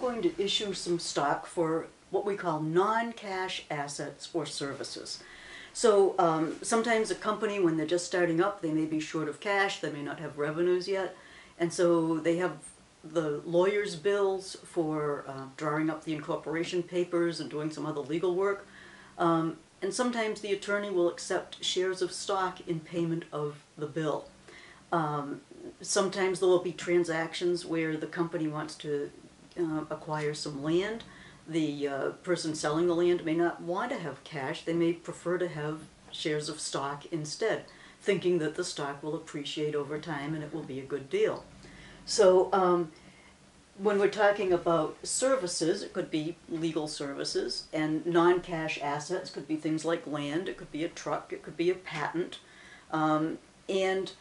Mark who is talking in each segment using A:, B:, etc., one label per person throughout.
A: going to issue some stock for what we call non-cash assets or services. So sometimes a company, when they're just starting up, they may be short of cash, they may not have revenues yet, and so they have the lawyer's bills for drawing up the incorporation papers and doing some other legal work. And sometimes the attorney will accept shares of stock in payment of the bill. Sometimes there will be transactions where the company wants to acquire some land. The person selling the land may not want to have cash. They may prefer to have shares of stock instead, thinking that the stock will appreciate over time and it will be a good deal. So when we're talking about services, it could be legal services, and non-cash assets could be things like land, it could be a truck, it could be a patent, and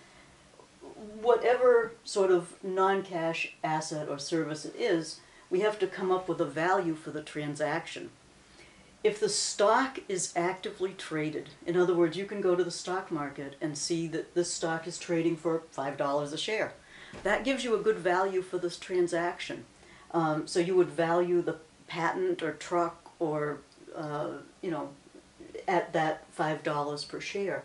A: whatever sort of non-cash asset or service it is, we have to come up with a value for the transaction. If the stock is actively traded, in other words, you can go to the stock market and see that this stock is trading for $5 a share. That gives you a good value for this transaction. So you would value the patent or truck or, at that $5 per share.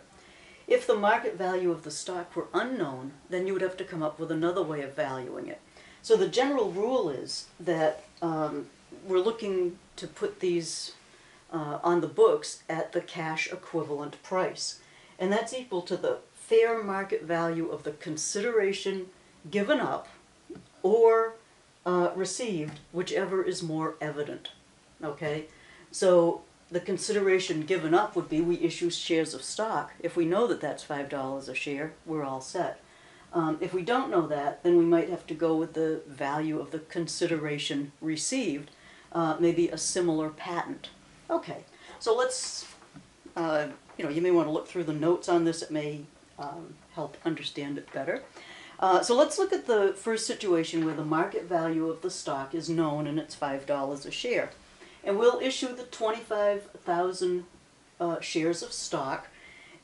A: If the market value of the stock were unknown, then you would have to come up with another way of valuing it. So the general rule is that we're looking to put these on the books at the cash equivalent price. And that's equal to the fair market value of the consideration given up or received, whichever is more evident. Okay? So the consideration given up would be we issue shares of stock. If we know that that's $5 a share, we're all set. If we don't know that, then we might have to go with the value of the consideration received, maybe a similar patent. Okay, so let's, you may want to look through the notes on this. It may help understand it better. So let's look at the first situation where the market value of the stock is known and it's $5 a share. And we'll issue the 25,000 shares of stock.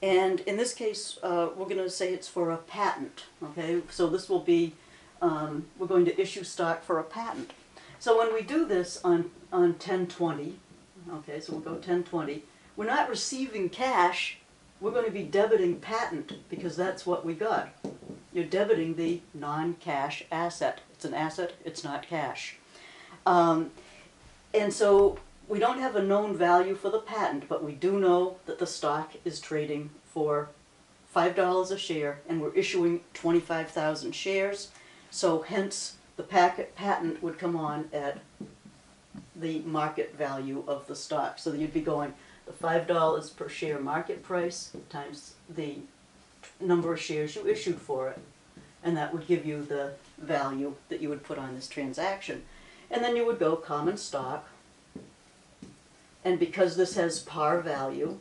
A: And in this case, we're going to say it's for a patent. Okay, so this will be, we're going to issue stock for a patent. So when we do this on 10/20, okay, so we'll go 10/20, we're not receiving cash, we're going to be debiting patent because that's what we got. You're debiting the non-cash asset. It's an asset, it's not cash. And so we don't have a known value for the patent, but we do know that the stock is trading for $5 a share and we're issuing 25,000 shares. So hence the patent would come on at the market value of the stock. So you'd be going the $5 per share market price times the number of shares you issued for it. And that would give you the value that you would put on this transaction. And then you would go common stock. And because this has par value,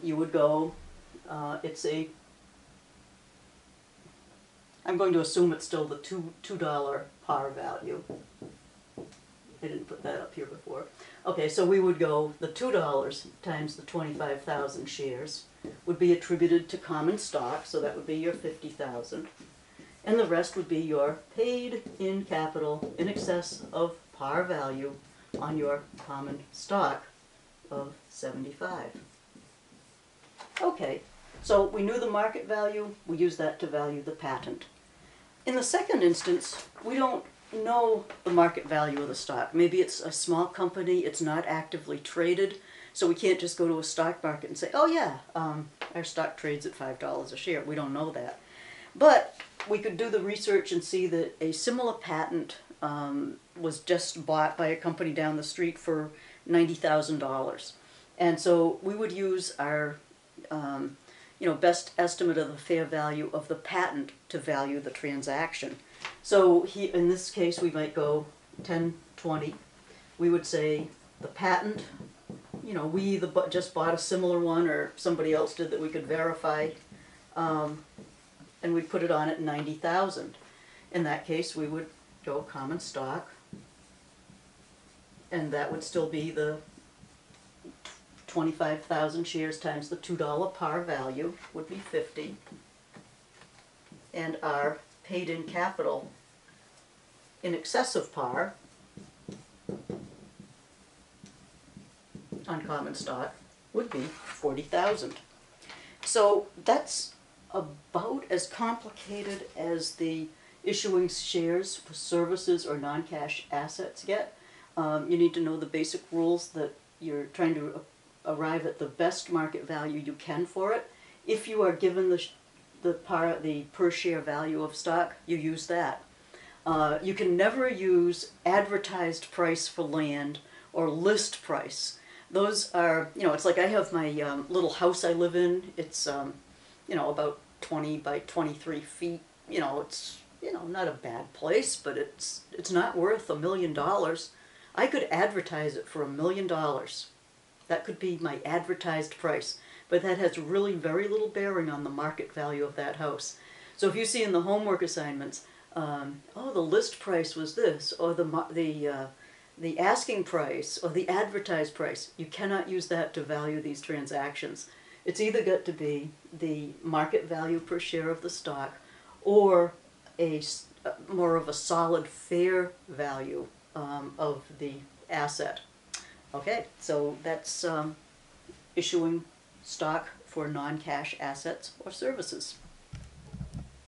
A: you would go, I'm going to assume it's still the $2 par value. I didn't put that up here before. Okay, so we would go the $2 times the 25,000 shares would be attributed to common stock, so that would be your 50,000. And the rest would be your paid in capital in excess of par value on your common stock of 75. Okay, so we knew the market value, we use that to value the patent. In the second instance, we don't know the market value of the stock. Maybe it's a small company, it's not actively traded, so we can't just go to a stock market and say, oh yeah, our stock trades at $5 a share. We don't know that. But we could do the research and see that a similar patent was just bought by a company down the street for $90,000. And so we would use our best estimate of the fair value of the patent to value the transaction. So in this case we might go 10/20. We would say the patent, we either just bought a similar one or somebody else did that we could verify, and we'd put it on at 90,000. In that case we would go common stock, and that would still be the 25,000 shares times the $2 par value would be 50, and our paid in capital in excess of par on common stock would be 40,000. So that's about as complicated as the issuing shares for services or non-cash assets get. You need to know the basic rules that you're trying to arrive at the best market value you can for it. If you are given the per share value of stock, you use that. You can never use advertised price for land or list price. Those are, it's like I have my little house I live in. It's, about 20 by 23 feet. It's, not a bad place, but it's not worth $1 million. I could advertise it for $1 million. That could be my advertised price, but that has really very little bearing on the market value of that house. So if you see in the homework assignments, oh, the list price was this, or the asking price, or the advertised price, you cannot use that to value these transactions. It's either got to be the market value per share of the stock, or more of a solid fair value of the asset. Okay, so that's issuing stock for non-cash assets or services.